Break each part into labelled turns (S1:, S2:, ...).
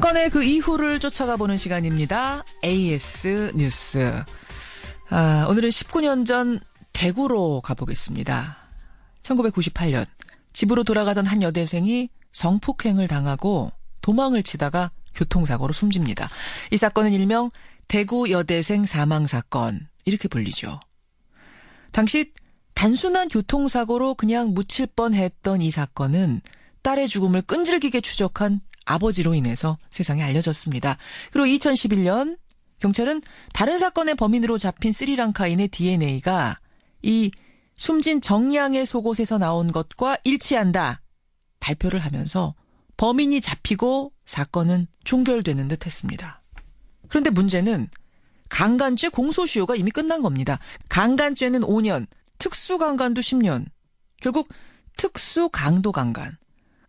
S1: 사건의 그 이후를 쫓아가 보는 시간입니다. AS 뉴스. 오늘은 19년 전 대구로 가보겠습니다. 1998년 집으로 돌아가던 한 여대생이 성폭행을 당하고 도망을 치다가 교통사고로 숨집니다. 이 사건은 일명 대구 여대생 사망사건 이렇게 불리죠. 당시 단순한 교통사고로 그냥 묻힐 뻔했던 이 사건은 딸의 죽음을 끈질기게 추적한 아버지로 인해서 세상에 알려졌습니다. 그리고 2011년 경찰은 다른 사건의 범인으로 잡힌 스리랑카인의 DNA가 이 숨진 정량의 속옷에서 나온 것과 일치한다 발표를 하면서 범인이 잡히고 사건은 종결되는 듯 했습니다. 그런데 문제는 강간죄 공소시효가 이미 끝난 겁니다. 강간죄는 5년, 특수강간도 10년. 결국 특수강도강간.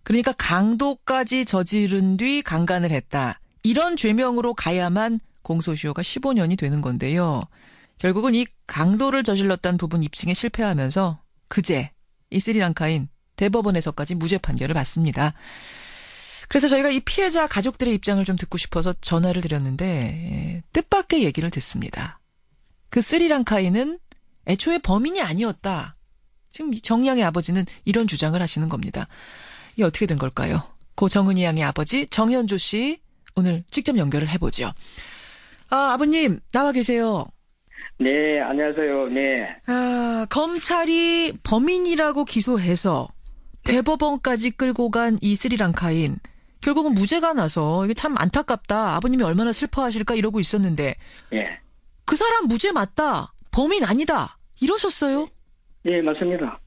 S1: 그러니까 강도까지 저지른 뒤 강간을 했다. 이런 죄명으로 가야만 공소시효가 15년이 되는 건데요. 결국은 이 강도를 저질렀다는 부분 입증에 실패하면서 그제 이 스리랑카인 대법원에서까지 무죄 판결을 받습니다. 그래서 저희가 이 피해자 가족들의 입장을 좀 듣고 싶어서 전화를 드렸는데 뜻밖의 얘기를 듣습니다. 그 스리랑카인은 애초에 범인이 아니었다. 지금 정량의 아버지는 이런 주장을 하시는 겁니다. 이게 어떻게 된 걸까요? 고 정은이 양의 아버지 정현조 씨 오늘 직접 연결을 해보죠. 아버님 나와 계세요.
S2: 네, 안녕하세요. 네.
S1: 검찰이 범인이라고 기소해서 대법원까지 끌고 간 이 스리랑카인 결국은 무죄가 나서 이게 참 안타깝다. 아버님이 얼마나 슬퍼하실까 이러고 있었는데
S2: 예.
S1: 그 사람 무죄 맞다. 범인 아니다. 이러셨어요?
S2: 네, 맞습니다.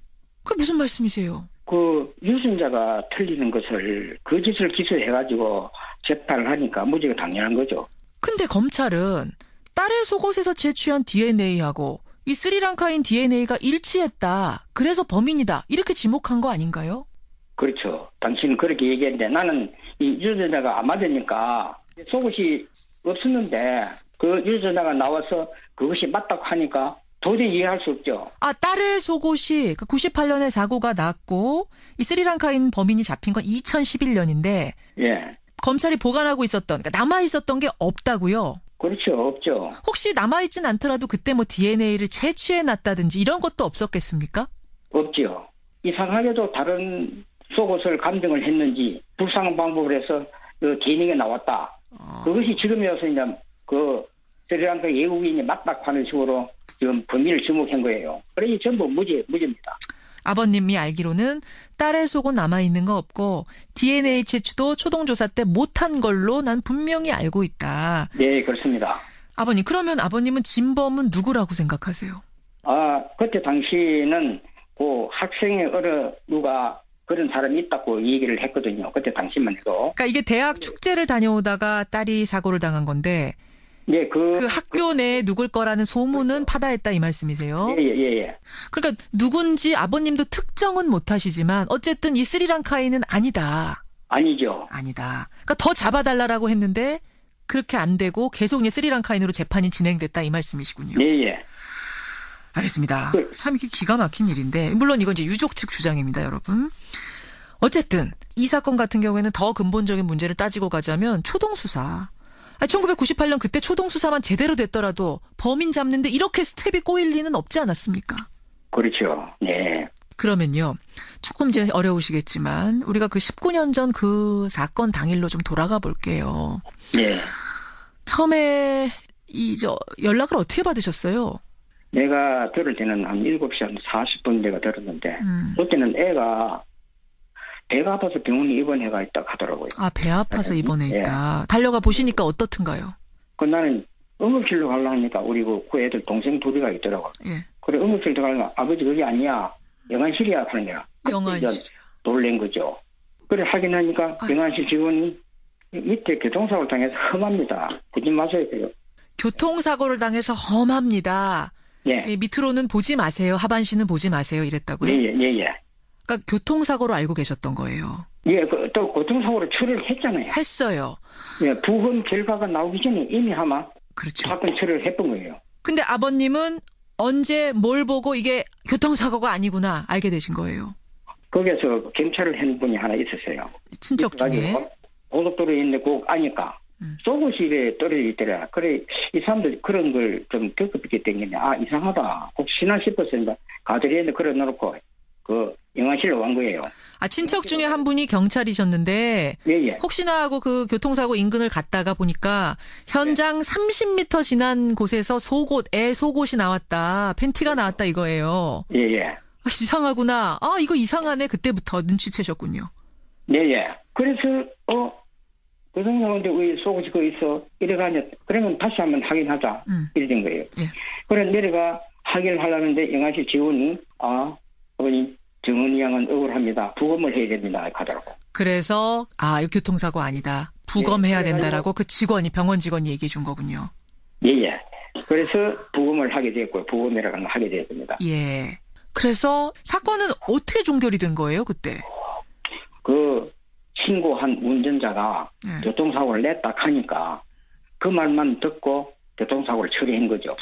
S1: 그게 무슨 말씀이세요?
S2: 그 유증자가 틀리는 것을 거짓을 기소해가지고 재판을 하니까 무죄가 당연한 거죠.
S1: 근데 검찰은 딸의 속옷에서 채취한 DNA하고 이 스리랑카인 DNA가 일치했다. 그래서 범인이다. 이렇게 지목한 거 아닌가요?
S2: 그렇죠. 당신은 그렇게 얘기했는데 나는 이 유증자가 안 맞으니까 속옷이 없었는데 그 유증자가 나와서 그것이 맞다고 하니까 도저히 이해할 수 없죠. 딸의 속옷이 98년에 사고가 났고 이 스리랑카인 범인이 잡힌 건 2011년인데 예.
S1: 검찰이 보관하고 있었던, 그러니까 남아있었던 게 없다고요?
S2: 그렇죠. 없죠.
S1: 혹시 남아있진 않더라도 그때 뭐 DNA를 채취해놨다든지 이런 것도 없었겠습니까?
S2: 없죠. 이상하게도 다른 속옷을 감정을 했는지 불쌍한 방법을 해서 그 DNA가 나왔다. 그것이 지금이어서 이제 그 스리랑카 외국인이 맞다고 하는 식으로 지금 범인을 지목한 거예요. 그러니 전부 무죄입니다.
S1: 아버님이 알기로는 딸의 속은 남아있는 거 없고 DNA 채취도 초동조사 때 못한 걸로 난 분명히 알고 있다.
S2: 네, 그렇습니다.
S1: 아버님, 그러면 아버님은 진범은 누구라고 생각하세요?
S2: 그때 당시는 그 학생의 어느 누가 그런 사람이 있다고 얘기를 했거든요. 그때 당시만 해도.
S1: 그러니까 이게 대학 축제를 다녀오다가 딸이 사고를 당한 건데
S2: 네,
S1: 그 학교 내에 누굴 거라는 소문은 파다했다 이 말씀이세요?
S2: 예.
S1: 그러니까 누군지 아버님도 특정은 못하시지만 어쨌든 이 스리랑카인은 아니다.
S2: 아니죠.
S1: 아니다. 그러니까 더 잡아달라고 했는데 그렇게 안 되고 계속 이제 스리랑카인으로 재판이 진행됐다 이 말씀이시군요.
S2: 예.
S1: 알겠습니다. 참 이게 기가 막힌 일인데 물론 이건 이제 유족 측 주장입니다, 여러분. 어쨌든 이 사건 같은 경우에는 더 근본적인 문제를 따지고 가자면 초동수사. 1998년 그때 초동수사만 제대로 됐더라도 범인 잡는데 이렇게 스텝이 꼬일 리는 없지 않았습니까?
S2: 그렇죠. 네.
S1: 그러면요. 조금 이제 어려우시겠지만 우리가 그 19년 전 그 사건 당일로 좀 돌아가 볼게요.
S2: 네.
S1: 처음에 연락을 어떻게 받으셨어요?
S2: 내가 들을 때는 한 7시 한 40분 내가 들었는데 그때는 애가 배가 아파서 병원에 입원해가 있다고 하더라고요.
S1: 배 아파서 입원해 있다.
S2: 예.
S1: 달려가 보시니까 어떻든가요?
S2: 나는 응급실로 가려고 하니까 우리 그 애들 동생 둘이가 있더라고요. 예. 그래 응급실 들어가면 아버지 그게 아니야. 영안실이야 하는 거야.
S1: 영안실이요.
S2: 놀란 거죠. 그래 확인하니까 영안실 직원이 밑에 교통사고를 당해서 험합니다. 보지 마세요.
S1: 교통사고를 당해서 험합니다.
S2: 예.
S1: 밑으로는 보지 마세요. 하반신은 보지 마세요. 이랬다고요?
S2: 예.
S1: 그러니까 교통사고로 알고 계셨던 거예요.
S2: 예, 또 교통사고를 처리를 했잖아요.
S1: 했어요.
S2: 예, 부검 결과가 나오기 전에 이미 아마
S1: 그렇죠.
S2: 사건 처리를 했던 거예요.
S1: 근데 아버님은 언제 뭘 보고 이게 교통사고가 아니구나 알게 되신 거예요?
S2: 거기에서 경찰을 한 분이 하나 있었어요.
S1: 친척 중에?
S2: 고속도로에 있는데 꼭 아니까. 속옷이 떨어져 있더라. 그래, 이 사람들 그런 걸 좀 겪었기 때문에, 이상하다. 혹시나 싶어서 가드레일에 걸어 놓고, 영화실로 간 거예요.
S1: 친척 중에 한 분이 경찰이셨는데,
S2: 예.
S1: 혹시나 하고 그 교통사고 인근을 갔다가 보니까, 현장 30m 지난 곳에서 애 속옷이 나왔다. 팬티가 나왔다 이거예요.
S2: 예.
S1: 이상하구나. 이거 이상하네. 그때부터 눈치채셨군요.
S2: 예. 그래서, 교통사고인데 왜 속옷이 거기 있어? 이래가냐. 그러면 다시 한번 확인하자. 이래 된 거예요.
S1: 예.
S2: 그래, 내려가 확인을 하려는데 영화실 직원이, 어머니, 정은이 양은 억울합니다. 부검을 해야 됩니다. 하더라고.
S1: 그래서, 이거 교통사고 아니다. 부검해야 된다라고 그 직원이, 병원 직원이 얘기해 준 거군요.
S2: 예. 그래서 부검을 하게 됐고요. 부검이라고 하게 됐습니다.
S1: 예. 그래서 사건은 어떻게 종결이 된 거예요, 그때?
S2: 신고한 운전자가 교통사고를 냈다 하니까 그 말만 듣고 교통사고를 처리한 거죠.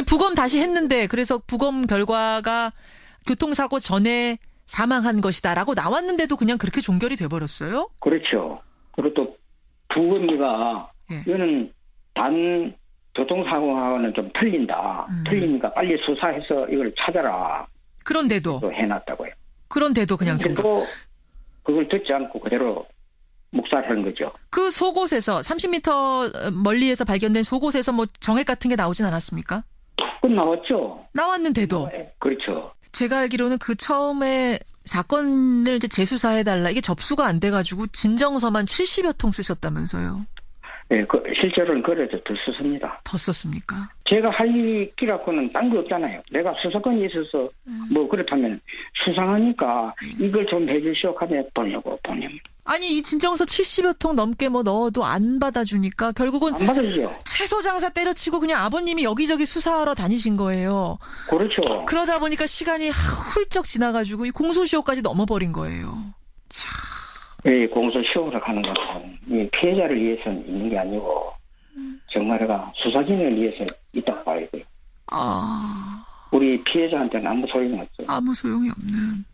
S1: 부검 다시 했는데 그래서 부검 결과가 교통사고 전에 사망한 것이다라고 나왔는데도 그냥 그렇게 종결이 돼버렸어요?
S2: 그렇죠. 그리고 또 부검이가 이거는 단 교통사고와는 좀 틀린다. 틀리니까 빨리 수사해서 이걸 찾아라.
S1: 그런데도
S2: 해놨다고요.
S1: 그런데도 그냥 종결.
S2: 그걸 듣지 않고 그대로 묵살하는 거죠.
S1: 그 속옷에서 30m 멀리에서 발견된 속옷에서 정액 같은 게 나오진 않았습니까?
S2: 그건 나왔죠.
S1: 나왔는데도.
S2: 그렇죠.
S1: 제가 알기로는 그 처음에 사건을 이제 재수사해달라 이게 접수가 안 돼가지고 진정서만 70여 통 쓰셨다면서요.
S2: 네, 실제로는 그래도 더 썼습니다.
S1: 더 썼습니까?
S2: 제가 할 일이라고는 딴 거 없잖아요. 내가 수사권이 있어서 그렇다면 수상하니까 이걸 좀 해주시오 하면 보내고.
S1: 아니 이 진정서 70여 통 넘게 넣어도 안 받아주니까 결국은
S2: 안 받아주죠.
S1: 채소 장사 때려치고 그냥 아버님이 여기저기 수사하러 다니신 거예요.
S2: 그렇죠.
S1: 그러다 보니까 시간이 훌쩍 지나가지고 이 공소시효까지 넘어버린 거예요. 참.
S2: 이 공소시효를 하는 것은 이 피해자를 위해서는 있는 게 아니고 정말가 수사진을 위해서 있다고 봐야 돼요. 우리 피해자한테는 아무 소용이 없어요.
S1: 아무 소용이 없는.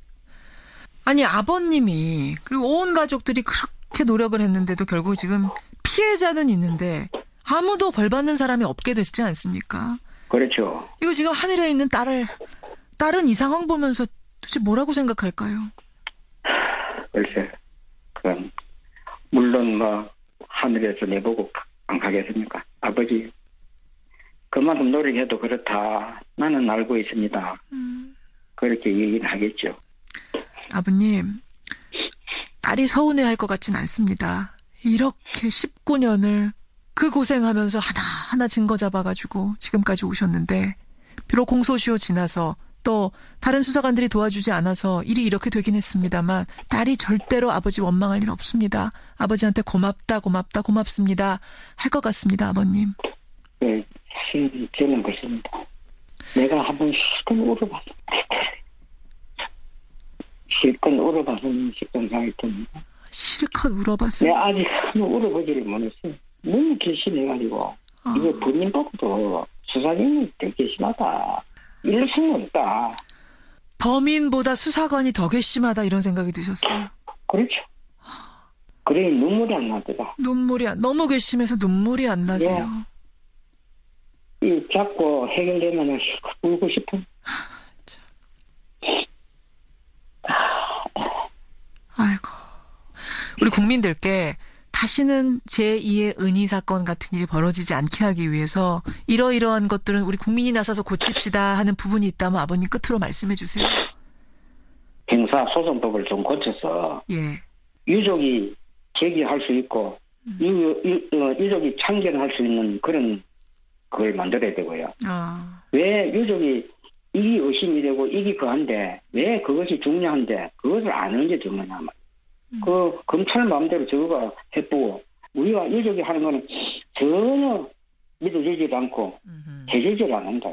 S1: 아니 아버님이 그리고 온 가족들이 그렇게 노력을 했는데도 결국 지금 피해자는 있는데 아무도 벌 받는 사람이 없게 됐지 않습니까?
S2: 그렇죠.
S1: 이거 지금 하늘에 있는 딸은 이 상황 보면서 도대체 뭐라고 생각할까요?
S2: 글쎄. 물론 하늘에서 내보고 안 가겠습니까? 아버지 그만큼 노력해도 그렇다. 나는 알고 있습니다. 그렇게 얘기는 하겠죠.
S1: 아버님 딸이 서운해할 것 같진 않습니다. 이렇게 19년을 그 고생하면서 하나하나 증거 잡아가지고 지금까지 오셨는데 비록 공소시효 지나서 또 다른 수사관들이 도와주지 않아서 일이 이렇게 되긴 했습니다만 딸이 절대로 아버지 원망할 일 없습니다. 아버지한테 고맙습니다. 할 것 같습니다. 아버님.
S2: 네, 저는 그렇습니다. 내가 한번 실컷 울어봤으면 싶은 듭니다.
S1: 실컷 울어봤어요?
S2: 내가 아직 한번 울어보지를 못했어요. 너무 괘씸해가지고 이거 본인 보고도 수사진이 되게 괘씸하다. 이럴 수는 없다.
S1: 범인보다 수사관이 더 괘씸하다 이런 생각이 드셨어요?
S2: 그렇죠. 그래 눈물이 안 나더라.
S1: 너무 괘씸해서 눈물이 안 나세요?
S2: 이 자꾸 해결되면 울고 싶어.
S1: 아이고. 우리 국민들께 다시는 제2의 은희 사건 같은 일이 벌어지지 않게 하기 위해서 이러이러한 것들은 우리 국민이 나서서 고칩시다 하는 부분이 있다면 아버님 끝으로 말씀해 주세요.
S2: 형사소송법을 좀 고쳐서 유족이 제기할 수 있고 유족이 참견할 수 있는 그런 걸 만들어야 되고요. 왜 유족이 이게 의심이 되고 이게 그한데 왜 그것이 중요한데 그것을 아는 게 중요하냐. 그 검찰 마음대로 저거가 해보고 우리가 유족이 하는 거는 전혀 믿어지지 않고 해주질 않는다.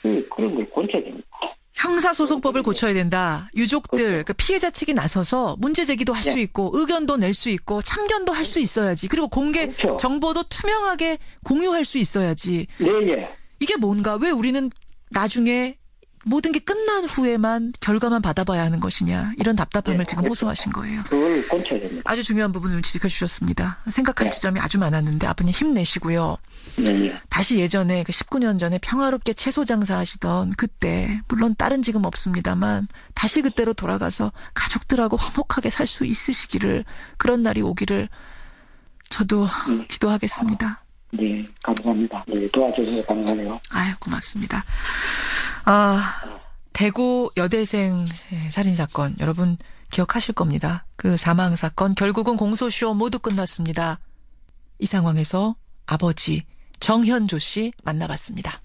S2: 그런 걸 고쳐야 됩니다.
S1: 형사소송법을 고쳐야 된다. 유족들, 그러니까 피해자 측이 나서서 문제 제기도 할 수 있고 의견도 낼 수 있고 참견도 할 수 있어야지. 그리고 공개 정보도 투명하게 공유할 수 있어야지.
S2: 네.
S1: 이게 뭔가 왜 우리는 나중에 모든 게 끝난 후에만 결과만 받아봐야 하는 것이냐 이런 답답함을 지금 호소하신 거예요.
S2: 그걸 고쳐야 됩니다.
S1: 아주 중요한 부분을 지적해 주셨습니다. 생각할 지점이 아주 많았는데 아버님 힘내시고요.
S2: 네.
S1: 다시 예전에 그 19년 전에 평화롭게 채소 장사하시던 그때 물론 딸은 지금 없습니다만 다시 그때로 돌아가서 가족들하고 화목하게 살 수 있으시기를 그런 날이 오기를 저도 기도하겠습니다.
S2: 네, 감사합니다. 네, 도와주셔서 감사해요.
S1: 아유, 고맙습니다. 대구 여대생 살인사건 여러분 기억하실 겁니다. 그 사망사건 결국은 공소시효 모두 끝났습니다. 이 상황에서 아버지 정현조 씨 만나봤습니다.